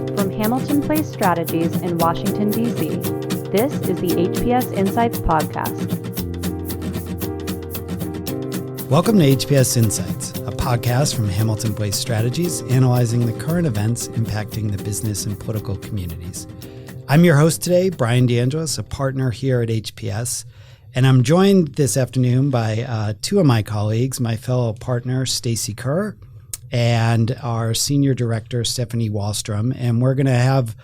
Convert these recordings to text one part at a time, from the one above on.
From Hamilton Place Strategies in Washington, D.C., this is the HPS Insights Podcast. Welcome to HPS Insights, a podcast from Hamilton Place Strategies analyzing the current events impacting the business and political communities. I'm your host today, Brian DeAngelis, a partner here at HPS, and I'm joined this afternoon by two of my colleagues, my fellow partner, Stacy Kerr, and our senior director, Stephanie Walstrom, and we're going to have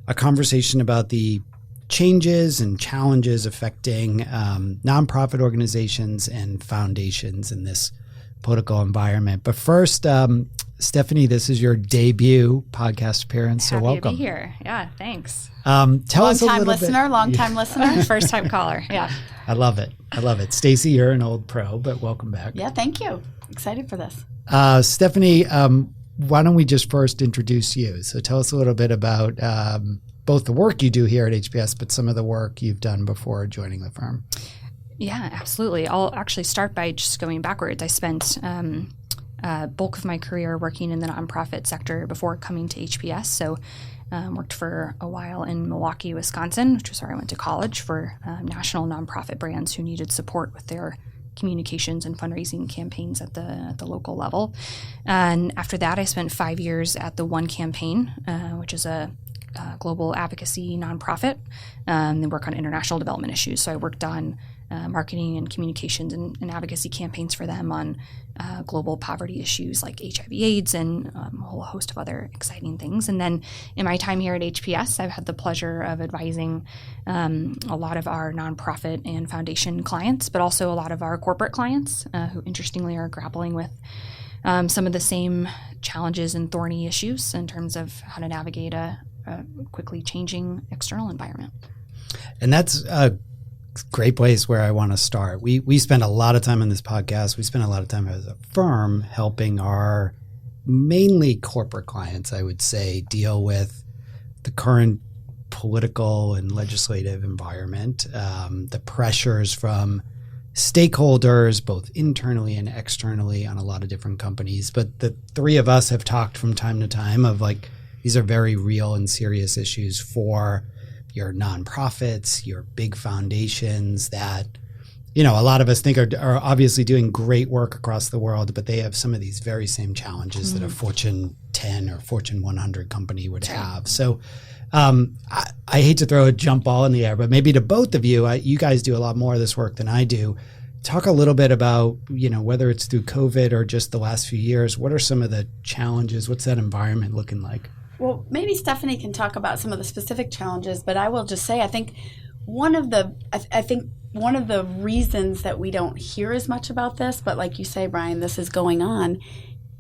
a conversation about the changes and challenges affecting nonprofit organizations and foundations in this political environment. But first, Stephanie, this is your debut podcast appearance, so welcome. Happy to be here. Yeah, thanks. Tell us a little bit. Long-time listener, first-time caller. Yeah. I love it. Stacy, you're an old pro, but welcome back. Yeah, thank you. Excited for this. Stephanie, why don't we just first introduce you? So tell us a little bit about both the work you do here at HPS, but some of the work you've done before joining the firm. Yeah, absolutely. I'll actually start by just going backwards. I spent bulk of my career working in the nonprofit sector before coming to HPS. So worked for a while in Milwaukee, Wisconsin, which was where I went to college, for national nonprofit brands who needed support with their communications and fundraising campaigns at the local level. And after that, I spent 5 years at the One Campaign, which is a global advocacy nonprofit. They work on international development issues. So I worked on marketing and communications and advocacy campaigns for them on global poverty issues like HIV/AIDS and a whole host of other exciting things. And then in my time here at HPS, I've had the pleasure of advising a lot of our nonprofit and foundation clients, but also a lot of our corporate clients who interestingly are grappling with some of the same challenges and thorny issues in terms of how to navigate a quickly changing external environment. And that's a great place where I want to start. We spend a lot of time on this podcast. We spend a lot of time as a firm helping our mainly corporate clients, I would say, deal with the current political and legislative environment, the pressures from stakeholders, both internally and externally on a lot of different companies. But the three of us have talked from time to time of like, these are very real and serious issues for your nonprofits, your big foundations that, you know, a lot of us think are obviously doing great work across the world, but they have some of these very same challenges that a Fortune 10 or Fortune 100 company would have. So I hate to throw a jump ball in the air, but maybe to both of you, you guys do a lot more of this work than I do. Talk a little bit about, you know, whether it's through COVID or just the last few years, what are some of the challenges? What's that environment looking like? Well, maybe Stephanie can talk about some of the specific challenges, but I will just say I think one of the reasons that we don't hear as much about this, but like you say, Brian, this is going on,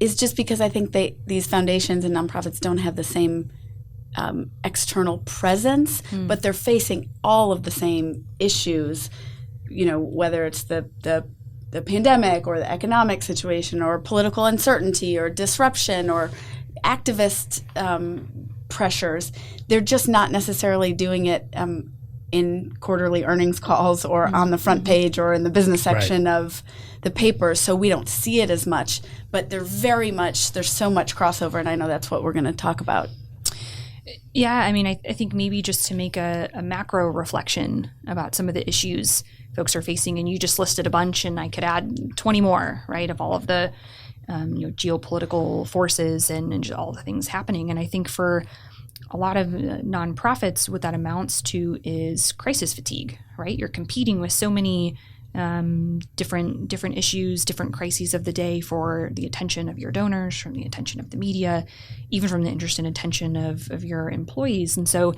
is just because I think these foundations and nonprofits don't have the same external presence, but they're facing all of the same issues, you know, whether it's the pandemic or the economic situation or political uncertainty or disruption or activist pressures. They're just not necessarily doing it in quarterly earnings calls or on the front page or in the business section of the paper, so we don't see it as much. But there's so much crossover, and I know that's what we're going to talk about. Yeah, I mean, I think maybe just to make a macro reflection about some of the issues folks are facing, and you just listed a bunch, and I could add 20 more, right, of all of the geopolitical forces and just all the things happening. And I think for a lot of nonprofits, what that amounts to is crisis fatigue, right? You're competing with so many different issues, different crises of the day for the attention of your donors, from the attention of the media, even from the interest and attention of your employees. And so,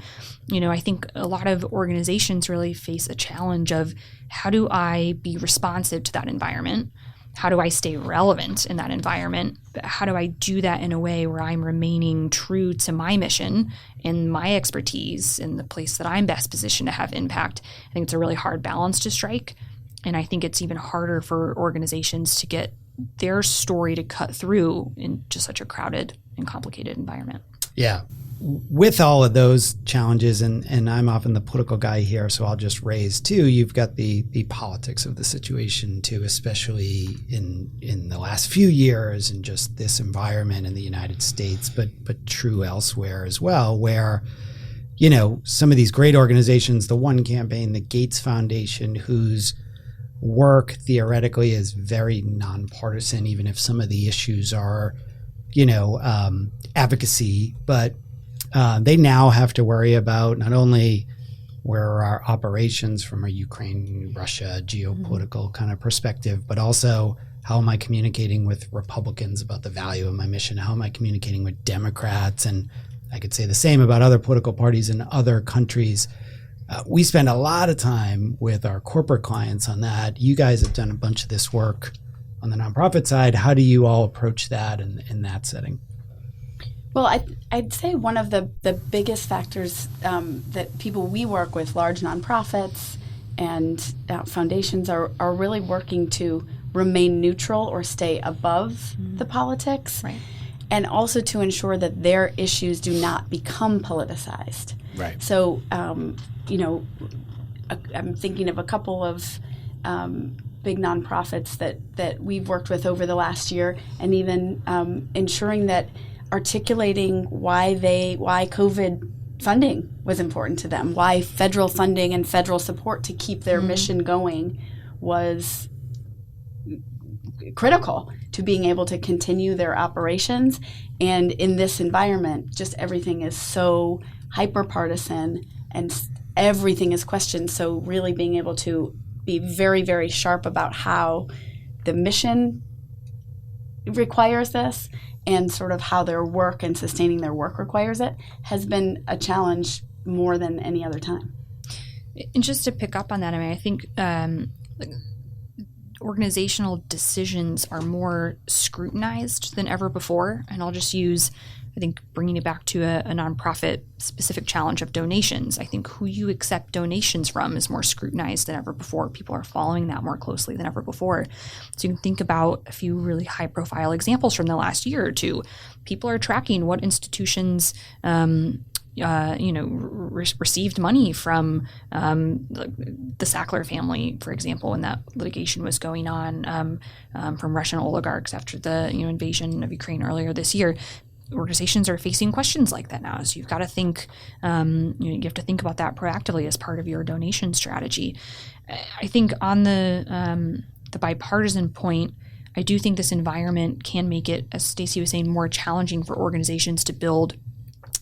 you know, I think a lot of organizations really face a challenge of how do I be responsive to that environment? How do I stay relevant in that environment? How do I do that in a way where I'm remaining true to my mission and my expertise in the place that I'm best positioned to have impact? I think it's a really hard balance to strike. And I think it's even harder for organizations to get their story to cut through in just such a crowded and complicated environment. Yeah. with all of those challenges, and I'm often the political guy here, so I'll just raise too, you've got the politics of the situation too, especially in the last few years and just this environment in the United States, but true elsewhere as well, where, you know, some of these great organizations, the One Campaign, the Gates Foundation, whose work theoretically is very nonpartisan, even if some of the issues are, you know, advocacy, but they now have to worry about not only where are our operations from a Ukraine, Russia geopolitical kind of perspective, but also how am I communicating with Republicans about the value of my mission? How am I communicating with Democrats? And I could say the same about other political parties in other countries. We spend a lot of time with our corporate clients on that. You guys have done a bunch of this work on the nonprofit side. How do you all approach that in that setting? Well, I'd say one of the biggest factors that people we work with, large nonprofits and foundations, are really working to remain neutral or stay above the politics, Right. and also to ensure that their issues do not become politicized. Right. So, you know, I'm thinking of a couple of big nonprofits that we've worked with over the last year, and even ensuring that articulating why COVID funding was important to them, why federal funding and federal support to keep their mission going was critical to being able to continue their operations. And in this environment, just everything is so hyper-partisan and everything is questioned. So really being able to be very, very sharp about how the mission requires this and sort of how their work and sustaining their work requires it has been a challenge more than any other time. And just to pick up on that, I mean, I think organizational decisions are more scrutinized than ever before. And I'll just use, I think, bringing it back to a nonprofit specific challenge of donations. I think who you accept donations from is more scrutinized than ever before. People are following that more closely than ever before. So you can think about a few really high profile examples from the last year or two. People are tracking what institutions received money from the Sackler family, for example, when that litigation was going on from Russian oligarchs after the invasion of Ukraine earlier this year. Organizations are facing questions like that now, so you've got to think. You have to think about that proactively as part of your donation strategy. I think on the bipartisan point, I do think this environment can make it, as Stacy was saying, more challenging for organizations to build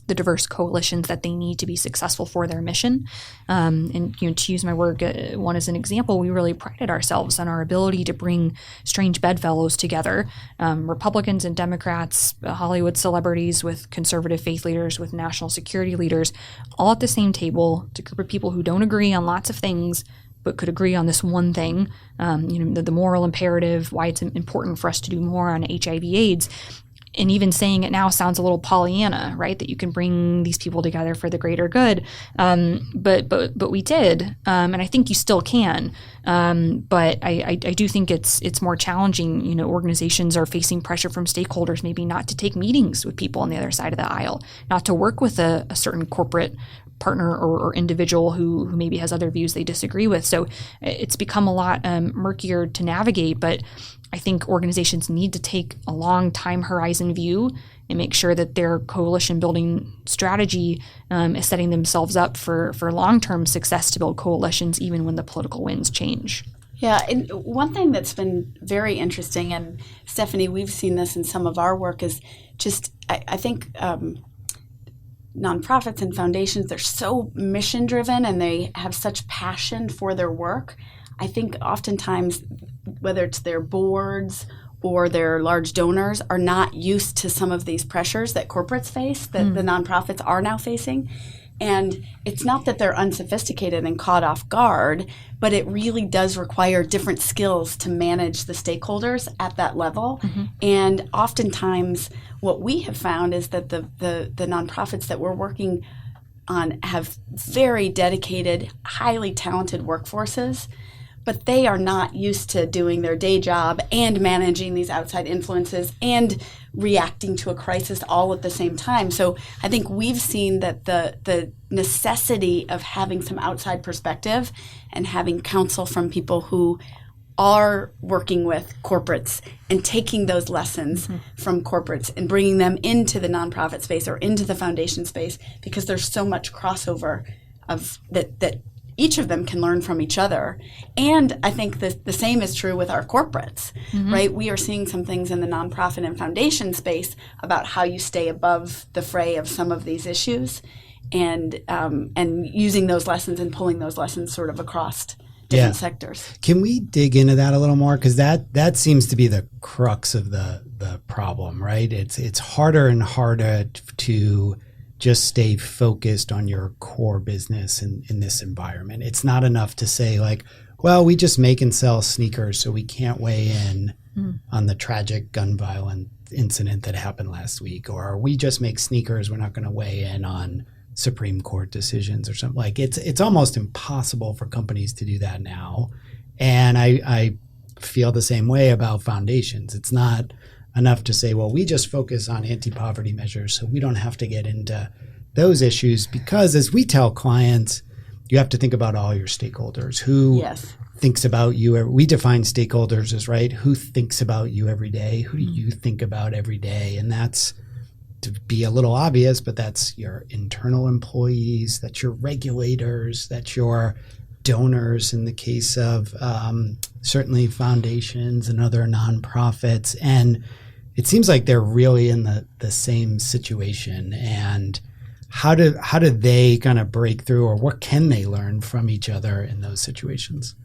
the diverse coalitions that they need to be successful for their mission. And to use my work one as an example, we really prided ourselves on our ability to bring strange bedfellows together, Republicans and Democrats, Hollywood celebrities with conservative faith leaders, with national security leaders, all at the same table, to a group of people who don't agree on lots of things, but could agree on this one thing, the moral imperative, why it's important for us to do more on HIV/AIDS. And even saying it now sounds a little Pollyanna, right? That you can bring these people together for the greater good. But we did, and I think you still can. But I do think it's more challenging. Organizations are facing pressure from stakeholders, maybe not to take meetings with people on the other side of the aisle, not to work with a certain corporate partner or individual who maybe has other views they disagree with. So it's become a lot murkier to navigate, but I think organizations need to take a long time horizon view and make sure that their coalition building strategy is setting themselves up for long-term success to build coalitions even when the political winds change. Yeah, and one thing that's been very interesting, and Stephanie, we've seen this in some of our work, is just I think nonprofits and foundations, they're so mission driven and they have such passion for their work. I think oftentimes, whether it's their boards or their large donors, are not used to some of these pressures that corporates face, that the nonprofits are now facing. And it's not that they're unsophisticated and caught off guard, but it really does require different skills to manage the stakeholders at that level. Mm-hmm. And oftentimes what we have found is that the nonprofits that we're working on have very dedicated, highly talented workforces, but they are not used to doing their day job and managing these outside influences and reacting to a crisis all at the same time. So I think we've seen that the necessity of having some outside perspective and having counsel from people who are working with corporates and taking those lessons from corporates and bringing them into the nonprofit space or into the foundation space, because there's so much crossover of that each of them can learn from each other. And I think the same is true with our corporates, right? We are seeing some things in the nonprofit and foundation space about how you stay above the fray of some of these issues, and using those lessons and pulling those lessons sort of across different sectors. Can we dig into that a little more? Because that seems to be the crux of the problem, right? It's harder and harder to just stay focused on your core business in this environment. It's not enough to say like, well, we just make and sell sneakers, so we can't weigh in on the tragic gun violence incident that happened last week, or we just make sneakers, we're not going to weigh in on Supreme Court decisions or something. Like it's almost impossible for companies to do that now. And I feel the same way about foundations. It's not enough to say, well, we just focus on anti-poverty measures, so we don't have to get into those issues, because as we tell clients, you have to think about all your stakeholders. Who thinks about you? We define stakeholders as, right, who thinks about you every day? Who do you think about every day? And that's, to be a little obvious, but that's your internal employees, that's your regulators, that's your donors in the case of certainly foundations and other nonprofits. And it seems like they're really in the same situation. And how do they kind of break through, or what can they learn from each other in those situations?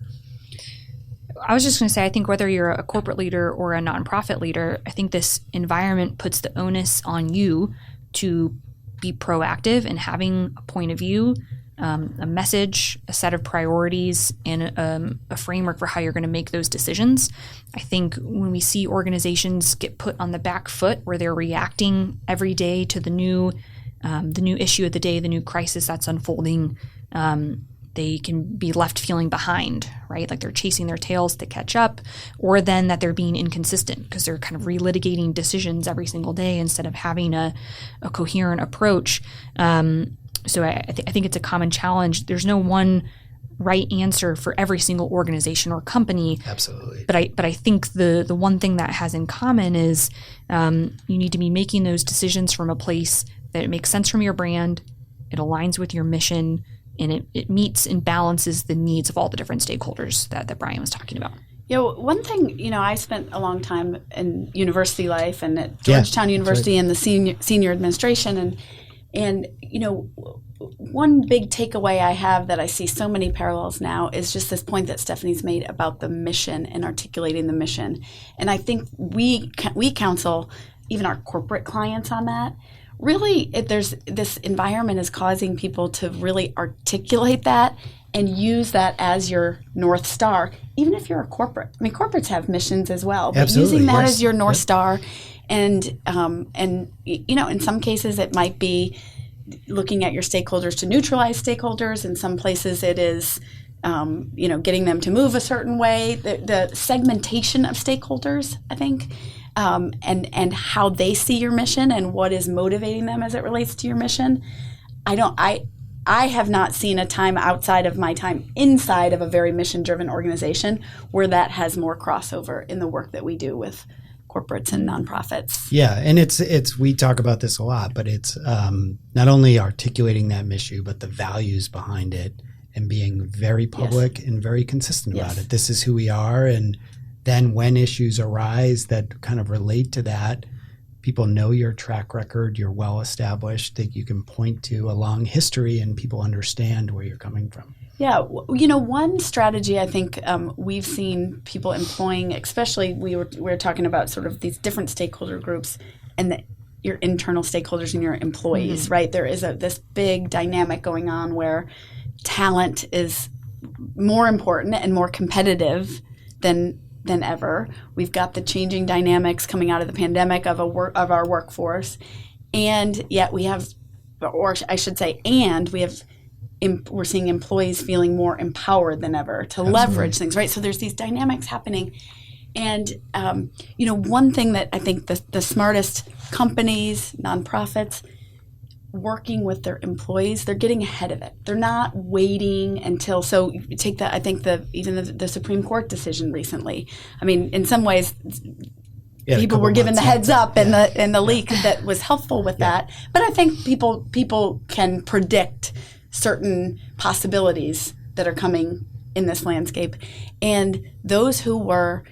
I was just going to say, I think whether you're a corporate leader or a nonprofit leader, I think this environment puts the onus on you to be proactive in having a point of view, a message, a set of priorities, and a framework for how you're going to make those decisions. I think when we see organizations get put on the back foot, where they're reacting every day to the new issue of the day, the new crisis that's unfolding, they can be left feeling behind, right? Like they're chasing their tails to catch up, or then that they're being inconsistent because they're kind of relitigating decisions every single day instead of having a coherent approach. So I think it's a common challenge. There's no one right answer for every single organization or company. Absolutely. But I think the one thing that has in common is you need to be making those decisions from a place that it makes sense from your brand, it aligns with your mission, and it meets and balances the needs of all the different stakeholders that Brian was talking about. One thing, I spent a long time in university life and at Georgetown University in the senior administration, and one big takeaway I have that I see so many parallels now is just this point that Stephanie's made about the mission and articulating the mission. And I think we counsel even our corporate clients on that. Really, there's this environment is causing people to really articulate that and use that as your North Star, even if you're a corporate. I mean, corporates have missions as well, but Absolutely, using that as your North Star, and in some cases it might be looking at your stakeholders to neutralize stakeholders. In some places it is, getting them to move a certain way. The segmentation of stakeholders, I think, and how they see your mission and what is motivating them as it relates to your mission. I have not seen a time outside of my time inside of a very mission-driven organization where that has more crossover in the work that we do with corporates and nonprofits. Yeah, and it's we talk about this a lot, but it's not only articulating that mission, but the values behind it and being very public and very consistent about it. This is who we are, and then when issues arise that kind of relate to that, people know your track record, you're well established, that you can point to a long history and people understand where you're coming from. Yeah, one strategy I think we've seen people employing, especially we were talking about sort of these different stakeholder groups and your internal stakeholders and your employees, right? There is this big dynamic going on where talent is more important and more competitive than ever. We've got the changing dynamics coming out of the pandemic of our workforce, and yet we have, or I should say, and we have we're seeing employees feeling more empowered than ever to leverage things, right? So there's these dynamics happening. And, one thing that I think the smartest companies, nonprofits, working with their employees, they're getting ahead of it. They're not waiting until, so you take that, I think even the Supreme Court decision recently. I mean, in some ways, people were given the heads up and the leak that was helpful with that. But I think people can predict certain possibilities that are coming in this landscape. And those who were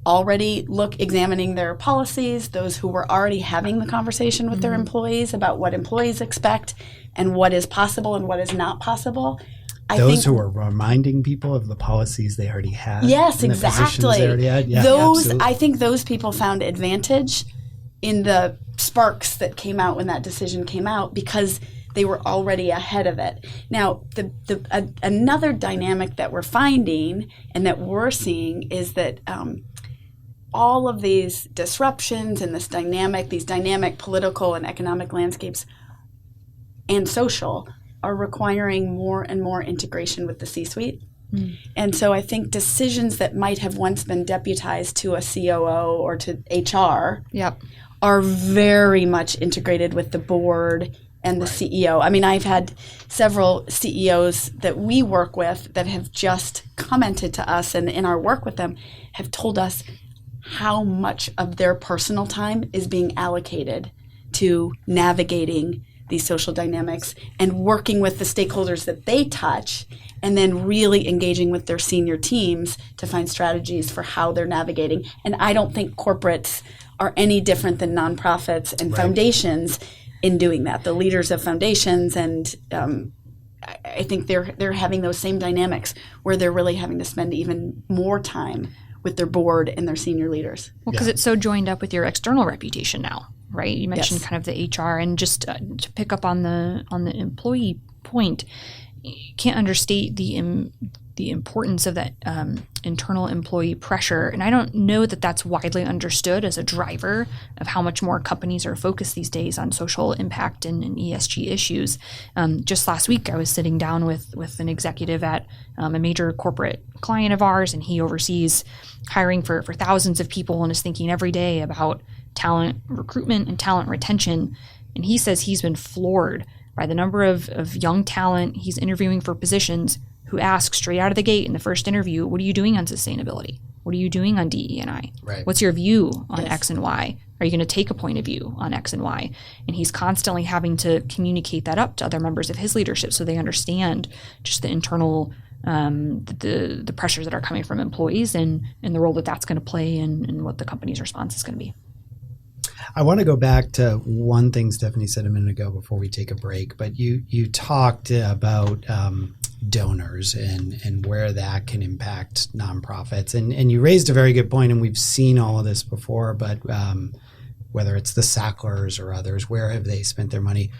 already examining their policies, those who were already having the conversation with their employees about what employees expect and what is possible and what is not possible. Those who are reminding people of the policies they already had. Yes, exactly. They already had. Yeah, absolutely. I think those people found advantage in the sparks that came out when that decision came out because they were already ahead of it. Now, another dynamic that we're finding and that we're seeing is that all of these disruptions and these dynamic political and economic landscapes and social are requiring more and more integration with the C-suite. And so I think decisions that might have once been deputized to a COO or to HR are very much integrated with the board and the CEO. I mean, I've had several CEOs that we work with that have just commented to us and in our work with them have told us how much of their personal time is being allocated to navigating these social dynamics and working with the stakeholders that they touch and then really engaging with their senior teams to find strategies for how they're navigating. And I don't think corporates are any different than nonprofits and foundations in doing that. The leaders of foundations and I think they're having those same dynamics where they're really having to spend even more time with their board and their senior leaders. Well, because it's so joined up with your external reputation now, right? You mentioned kind of the HR, and just to pick up on the employee point, you can't understate the importance of that internal employee pressure. And I don't know that that's widely understood as a driver of how much more companies are focused these days on social impact and ESG issues. Just last week, I was sitting down with an executive at a major corporate client of ours, and he oversees hiring for thousands of people and is thinking every day about talent recruitment and talent retention. And he says he's been floored by the number of young talent he's interviewing for positions who ask straight out of the gate in the first interview, what are you doing on sustainability? What are you doing on DE&I? Right. What's your view on X and Y? Are you going to take a point of view on X and Y? And he's constantly having to communicate that up to other members of his leadership so they understand just the internal the pressures that are coming from employees and the role that that's going to play and what the company's response is going to be. I want to go back to one thing Stephanie said a minute ago before we take a break, but you talked about donors and where that can impact nonprofits. And you raised a very good point, and we've seen all of this before, but whether it's the Sacklers or others, where have they spent their money?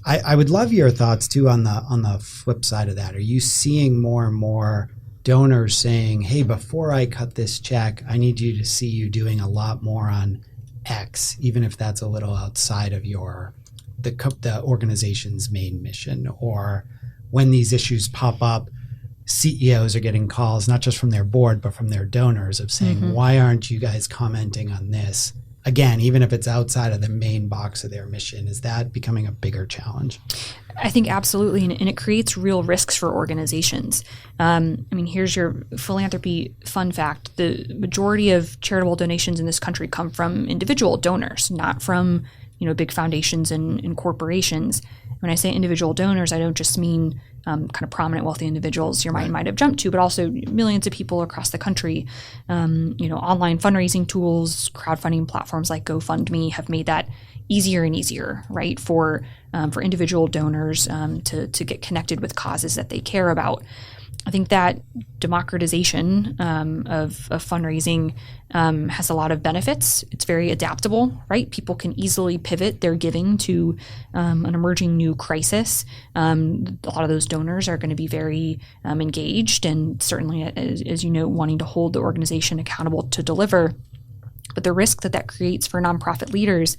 I would love your thoughts too on the flip side of that. Are you seeing more and more donors saying, hey, before I cut this check, I need you to see you doing a lot more on X, even if that's a little outside of the organization's main mission? Or when these issues pop up, CEOs are getting calls, not just from their board, but from their donors of saying, why aren't you guys commenting on this? Again, even if it's outside of the main box of their mission, is that becoming a bigger challenge? I think absolutely, and it creates real risks for organizations. I mean, here's your philanthropy fun fact. The majority of charitable donations in this country come from individual donors, not from big foundations and corporations. When I say individual donors, I don't just mean kind of prominent wealthy individuals your mind might have jumped to, but also millions of people across the country. Online fundraising tools, crowdfunding platforms like GoFundMe have made that easier and easier, right, for individual donors to get connected with causes that they care about. I think that democratization of fundraising has a lot of benefits. It's very adaptable, right? People can easily pivot their giving to an emerging new crisis. A lot of those donors are going to be very engaged and certainly, as you know, wanting to hold the organization accountable to deliver. But the risk that creates for nonprofit leaders,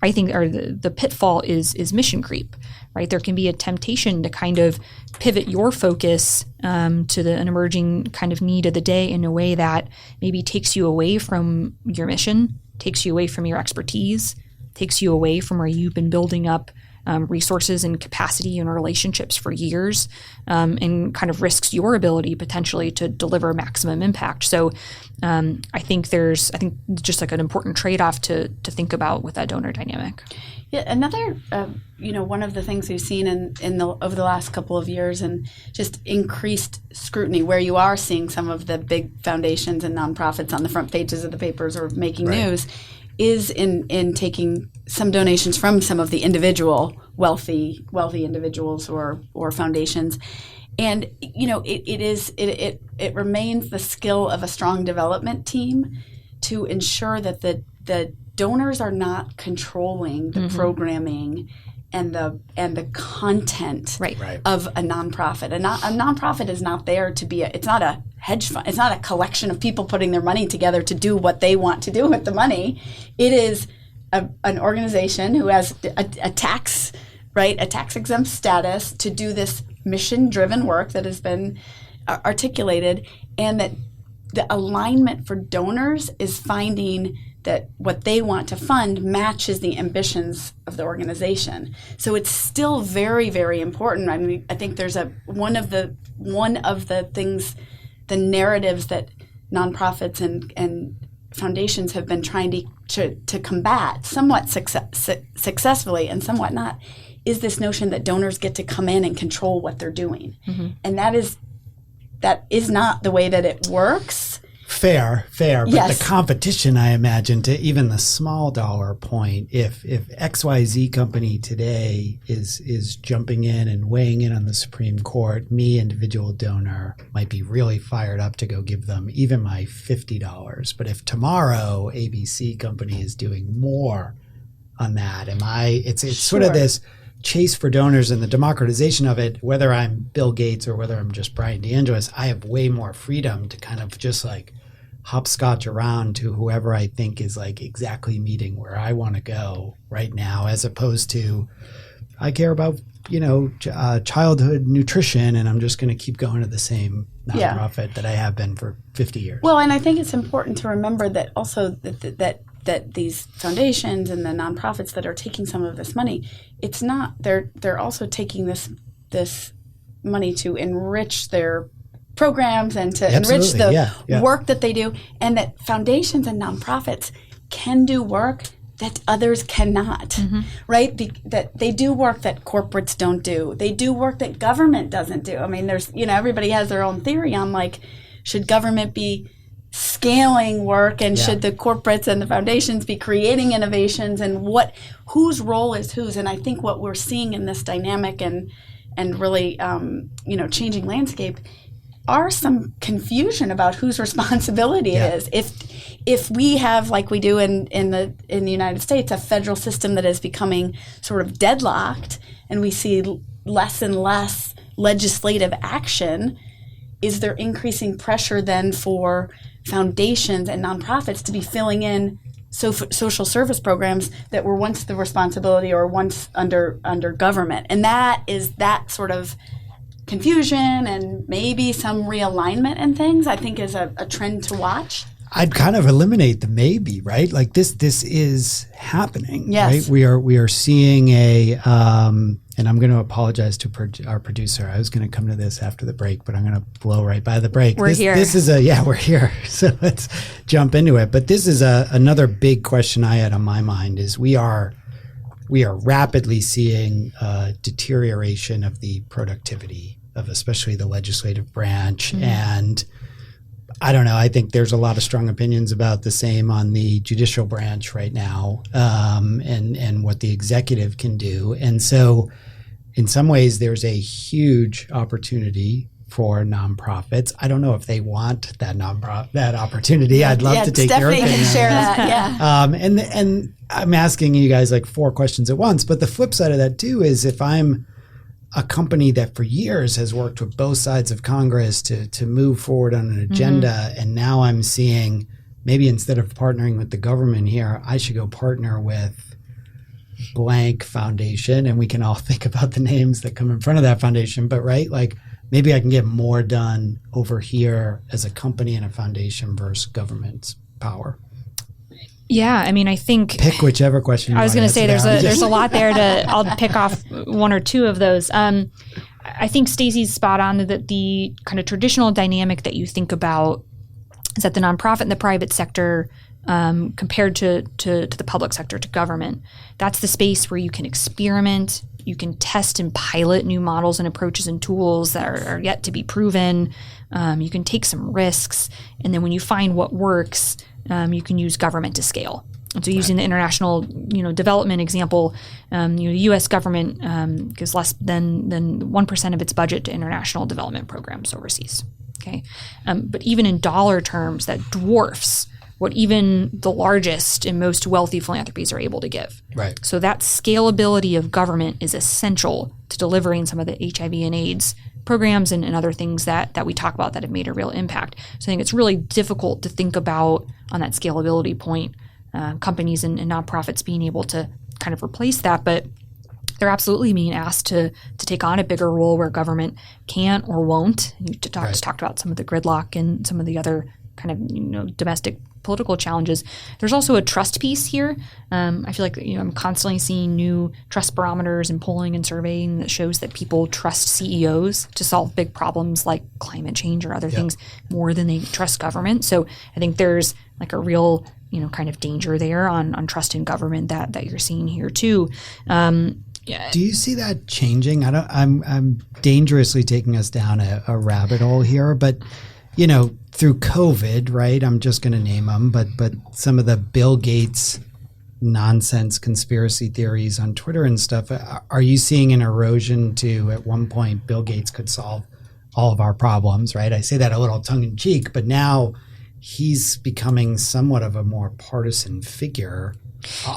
I think, or the pitfall is mission creep, right? There can be a temptation to kind of pivot your focus to an emerging kind of need of the day in a way that maybe takes you away from your mission, takes you away from your expertise, takes you away from where you've been building up resources and capacity and relationships for years, and kind of risks your ability potentially to deliver maximum impact. So I think just like an important trade-off to think about with that donor dynamic. Yeah, another, one of the things we've seen over the last couple of years, and just increased scrutiny, where you are seeing some of the big foundations and nonprofits on the front pages of the papers or making news, is in taking some donations from some of the individual wealthy individuals or foundations. And it remains the skill of a strong development team to ensure that the donors are not controlling the programming and the content of a nonprofit. A nonprofit is not there to be it's not a hedge fund. It's not a collection of people putting their money together to do what they want to do with the money. It is an organization who has a tax exempt status to do this mission-driven work that has been articulated, and that the alignment for donors is finding that what they want to fund matches the ambitions of the organization. So it's still very, very important. I mean, I think there's one of the things, the narratives that nonprofits and foundations have been trying to combat, somewhat successfully and somewhat not, is this notion that donors get to come in and control what they're doing. And that is not the way that it works. Fair. But the competition, I imagine, to even the small dollar point, if XYZ company today is jumping in and weighing in on the Supreme Court, me, individual donor, might be really fired up to go give them even my $50. But if tomorrow ABC company is doing more on that, it's sort of this chase for donors and the democratization of it, whether I'm Bill Gates or whether I'm just Brian DeAngelis, I have way more freedom to kind of just like hopscotch around to whoever I think is like exactly meeting where I want to go right now, as opposed to I care about, childhood nutrition and I'm just going to keep going to the same nonprofit that I have been for 50 years. Well, and I think it's important to remember that also that these foundations and the nonprofits that are taking some of this money, it's not, they're also taking this money to enrich their programs and to enrich the work that they do, and that foundations and nonprofits can do work that others cannot, right? That they do work that corporates don't do. They do work that government doesn't do. I mean, there's, everybody has their own theory on like, should government be scaling work and should the corporates and the foundations be creating innovations, and whose role is whose? And I think what we're seeing in this dynamic and really changing landscape are some confusion about whose responsibility it is. If we have, like we do in the United States, a federal system that is becoming sort of deadlocked, and we see less and less legislative action, is there increasing pressure then for foundations and nonprofits to be filling in social service programs that were once the responsibility or once under government? And that is that sort of confusion and maybe some realignment and things, I think, is a trend to watch. I'd kind of eliminate the maybe, right? Like this is happening, yes. right? We are seeing and I'm going to apologize to our producer. I was going to come to this after the break, but I'm going to blow right by the break. We're here. We're here. So let's jump into it. But this is another big question I had on my mind is we are rapidly seeing deterioration of the productivity of especially the legislative branch. And I don't know, I think there's a lot of strong opinions about the same on the judicial branch right now, and what the executive can do. And so in some ways there's a huge opportunity for nonprofits. I don't know if they want that opportunity. I'd love to take your opinion. Stephanie can share that. And I'm asking you guys like 4 questions at once, but the flip side of that too is if I'm a company that for years has worked with both sides of Congress to move forward on an agenda, and now I'm seeing maybe instead of partnering with the government here, I should go partner with blank foundation, and we can all think about the names that come in front of that foundation. But right, like maybe I can get more done over here as a company and a foundation versus government's power. Yeah, I mean, I think pick whichever question. I was going to say there's a lot there to. I'll pick off one or two of those. I think Stacy's spot on that the kind of traditional dynamic that you think about is that the nonprofit and the private sector, compared to the public sector, to government, that's the space where you can experiment, you can test and pilot new models and approaches and tools that are yet to be proven. You can take some risks, and then when you find what works, you can use government to scale. And so using the international, development example, the U.S. government gives less than 1% of its budget to international development programs overseas. Okay, but even in dollar terms, that dwarfs what even the largest and most wealthy philanthropies are able to give. Right. So that scalability of government is essential to delivering some of the HIV and AIDS programs and other things that we talk about that have made a real impact. So I think it's really difficult to think about on that scalability point, companies and nonprofits being able to kind of replace that, but they're absolutely being asked to take on a bigger role where government can't or won't. You just talked about some of the gridlock and some of the other kind of domestic political challenges. There's also a trust piece here. I feel like I'm constantly seeing new trust barometers and polling and surveying that shows that people trust CEOs to solve big problems like climate change or other things more than they trust government. So I think there's like a real kind of danger there on trust in government that you're seeing here too. Do you see that changing? I'm dangerously taking us down a rabbit hole here, but through COVID, right? I'm just going to name them, but some of the Bill Gates nonsense conspiracy theories on Twitter and stuff. Are you seeing an erosion to, at one point, Bill Gates could solve all of our problems, right? I say that a little tongue in cheek, but now he's becoming somewhat of a more partisan figure,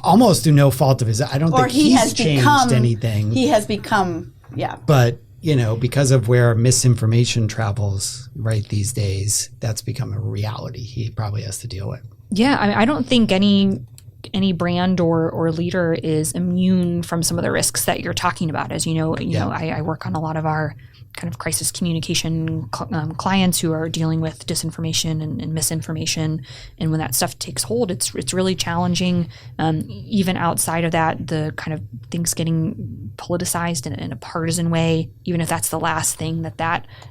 almost through no fault of his. I don't think he's changed anything. He has become, yeah. But because of where misinformation travels right these days, that's become a reality he probably has to deal with. Yeah, I don't think any brand or leader is immune from some of the risks that you're talking about. As you know, I work on a lot of our kind of crisis communication clients who are dealing with disinformation and misinformation. And when that stuff takes hold, it's really challenging. Even outside of that, the kind of things getting politicized in a partisan way, even if that's the last thing that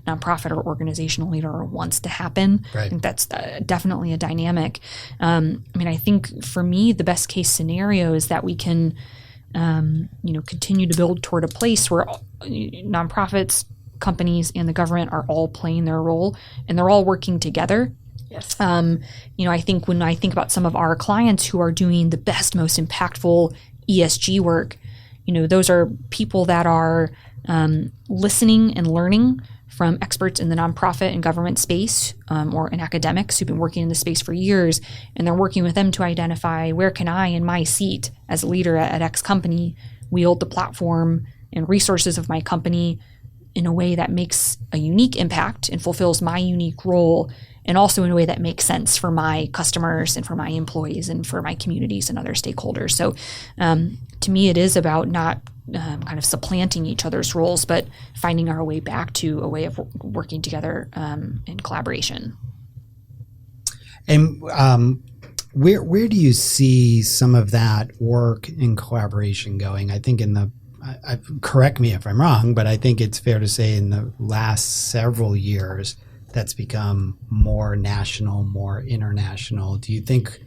nonprofit or organizational leader wants to happen. Right. I think that's definitely a dynamic. I think for me, the best case scenario is that we can, continue to build toward a place where nonprofits, companies, and the government are all playing their role and they're all working together. Yes. I think when I think about some of our clients who are doing the best, most impactful ESG work, those are people that are listening and learning from experts in the nonprofit and government space, or in academics who've been working in the space for years, and they're working with them to identify where can I, in my seat as a leader at X company, wield the platform and resources of my company in a way that makes a unique impact and fulfills my unique role, and also in a way that makes sense for my customers and for my employees and for my communities and other stakeholders. So to me, it is about not kind of supplanting each other's roles, but finding our way back to a way of working together in collaboration. And where do you see some of that work in collaboration going? I think correct me if I'm wrong, but I think it's fair to say in the last several years, that's become more national, more international. Do you think,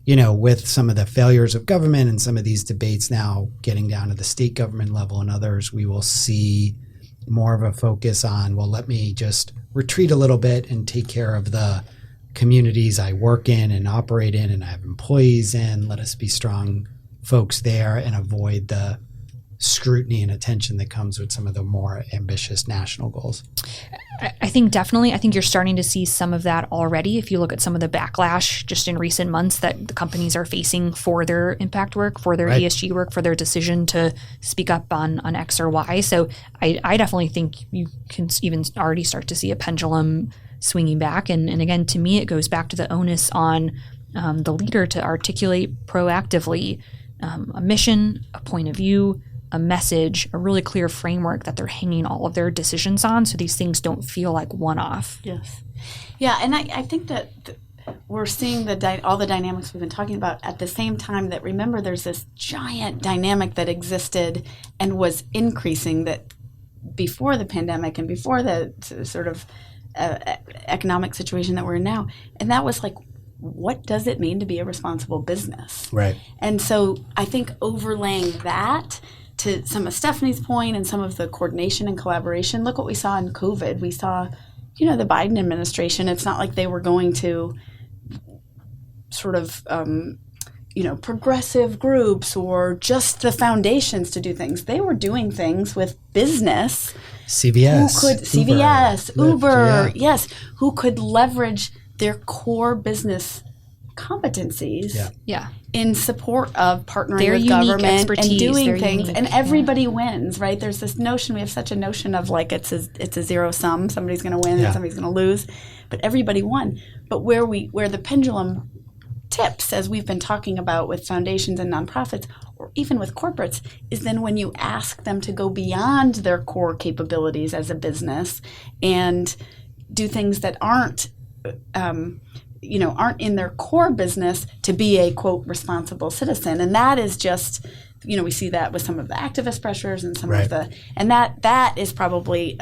with some of the failures of government and some of these debates now getting down to the state government level and others, we will see more of a focus on, well, let me just retreat a little bit and take care of the communities I work in and operate in and I have employees in. Let us be strong folks there and avoid the scrutiny and attention that comes with some of the more ambitious national goals. I think definitely. I think you're starting to see some of that already. If you look at some of the backlash just in recent months that the companies are facing for their impact work, for their ESG work, for their decision to speak up on X or Y. So I definitely think you can even already start to see a pendulum swinging back. And again, to me, it goes back to the onus on the leader to articulate proactively a mission, a point of view, a message, a really clear framework that they're hanging all of their decisions on, so these things don't feel like one-off. Yes. Yeah, and I think that we're seeing all the dynamics we've been talking about at the same time that, remember, there's this giant dynamic that existed and was increasing that before the pandemic and before the sort of economic situation that we're in now. And that was like, what does it mean to be a responsible business? Right. And so I think overlaying that to some of Stephanie's point and some of the coordination and collaboration, look what we saw in COVID. We saw, the Biden administration, it's not like they were going to sort of, progressive groups or just the foundations to do things. They were doing things with business. CVS, Uber, yes, who could leverage their core business competencies in support of partnering their with unique government expertise, and doing their things, unique, and everybody wins, right? There's this notion, we have such a notion of like it's a zero sum, somebody's going to win and somebody's going to lose, but everybody won. But where the pendulum tips, as we've been talking about with foundations and nonprofits, or even with corporates, is then when you ask them to go beyond their core capabilities as a business and do things that aren't in their core business to be a, quote, responsible citizen. And that is just, we see that with some of the activist pressures and some of and that is probably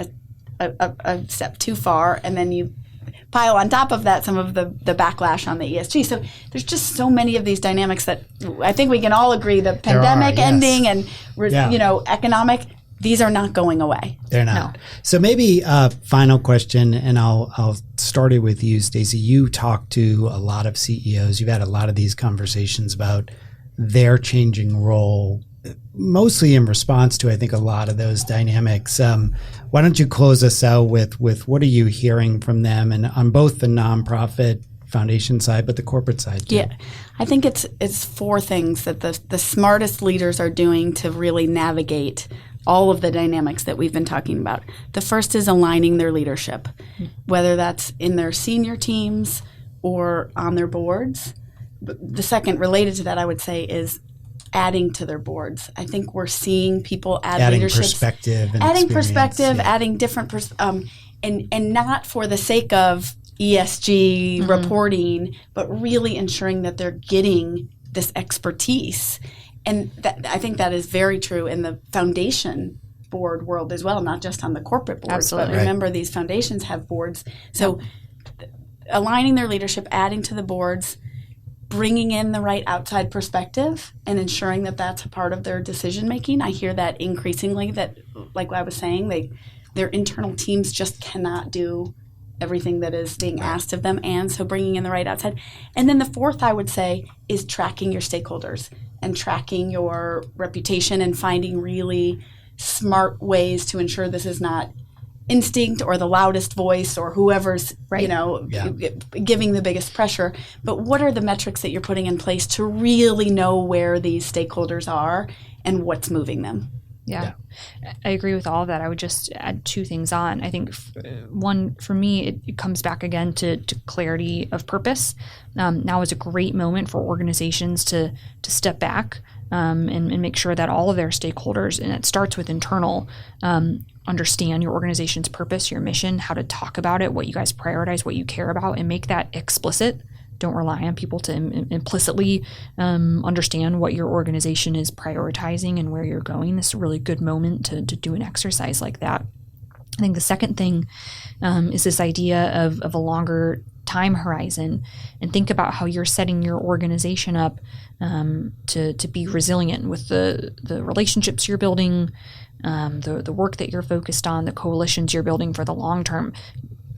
a step too far. And then you pile on top of that some of the backlash on the ESG. So there's just so many of these dynamics that I think we can all agree the pandemic ending and, economic, these are not going away. They're not. No. So maybe a final question, and I'll start it with you, Stacy. You talk to a lot of CEOs. You've had a lot of these conversations about their changing role, mostly in response to, I think, a lot of those dynamics. Why don't you close us out with what are you hearing from them, and on both the nonprofit foundation side, but the corporate side too? Yeah, I think it's four things that the smartest leaders are doing to really navigate all of the dynamics that we've been talking about. The first is aligning their leadership, whether that's in their senior teams or on their boards. The second, related to that, I would say, is adding to their boards. I think we're seeing people adding perspective, adding different and not for the sake of ESG reporting, but really ensuring that they're getting this expertise. And I think that is very true in the foundation board world as well, not just on the corporate boards. Absolutely. But remember, these foundations have boards. So aligning their leadership, adding to the boards, bringing in the right outside perspective and ensuring that that's a part of their decision making. I hear that increasingly, that, like I was saying, their internal teams just cannot do everything that is being asked of them, and so bringing in the right outside. And then the fourth, I would say, is tracking your stakeholders and tracking your reputation and finding really smart ways to ensure this is not instinct or the loudest voice or whoever's giving the biggest pressure, but what are the metrics that you're putting in place to really know where these stakeholders are and what's moving them. Yeah, I agree with all of that. I would just add two things on. I think one, for me, it comes back again to clarity of purpose. Now is a great moment for organizations to step back and make sure that all of their stakeholders, and it starts with internal, understand your organization's purpose, your mission, how to talk about it, what you guys prioritize, what you care about, and make that explicit. Don't rely on people to implicitly understand what your organization is prioritizing and where you're going. This is a really good moment to do an exercise like that. I think the second thing is this idea of a longer time horizon, and think about how you're setting your organization up to be resilient with the relationships you're building, the work that you're focused on, the coalitions you're building for the long term.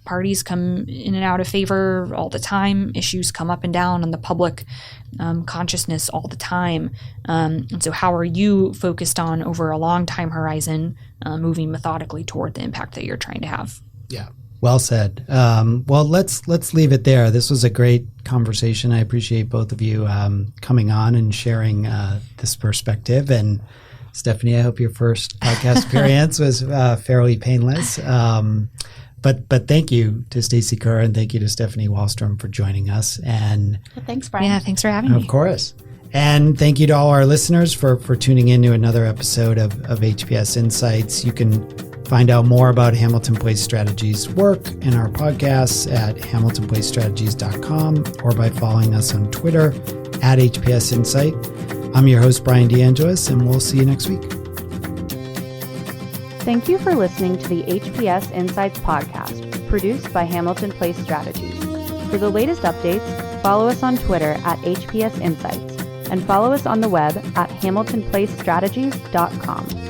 Parties come in and out of favor all the time. Issues come up and down on the public consciousness all the time. And so how are you focused on over a long time horizon, moving methodically toward the impact that you're trying to have? Yeah. Well said. Well, let's leave it there. This was a great conversation. I appreciate both of you coming on and sharing this perspective. And Stephanie, I hope your first podcast experience was fairly painless. But thank you to Stacy Kerr and thank you to Stephanie Walstrom for joining us. And Well, thanks, Brian. Yeah, thanks for having me. of course. And thank you to all our listeners for tuning in to another episode of HPS Insights. You can find out more about Hamilton Place Strategies' work and our podcasts at hamiltonplacestrategies.com or by following us on Twitter at HPS Insight. I'm your host, Brian DeAngelis, and we'll see you next week. Thank you for listening to the HPS Insights podcast, produced by Hamilton Place Strategies. For the latest updates, follow us on Twitter at HPS Insights and follow us on the web at hamiltonplacestrategies.com.